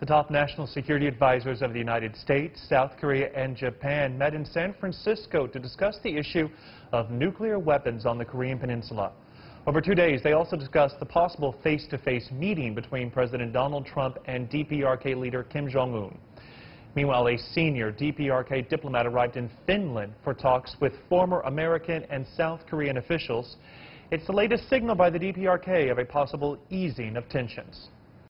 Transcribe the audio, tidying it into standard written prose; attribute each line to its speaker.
Speaker 1: The top national security advisors of the United States, South Korea, and Japan met in San Francisco to discuss the issue of nuclear weapons on the Korean Peninsula. Over 2 days, they also discussed the possible face-to-face meeting between President Donald Trump and DPRK leader Kim Jong-un. Meanwhile, a senior DPRK diplomat arrived in Finland for talks with former American and South Korean officials. It's the latest signal by the DPRK of a possible easing of tensions.